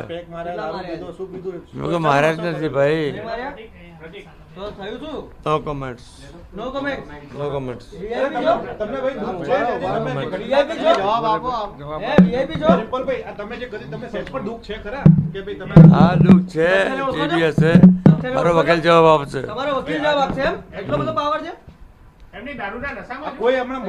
Pack મારે દારૂ પીધો શું પીધું હું મહારાજ નથી ભાઈ. તો થયું શું? No comments. No comment. No comments. તમને ભાઈ દુઃખ છે તમે VIP છો? જવાબ આપો હે VIP છો? રિપલભાઈ આ તમે જે કરી તમે સેટ પર દુઃખ છે ખરા કે ભાઈ તમે હા દુઃખ છે જે બી હશે મારો વકીલ જવાબ આપશે. તમારો વકીલ જવાબ આપશે એમ? એટલો બધો પાવર છે? કોઈ હમણાં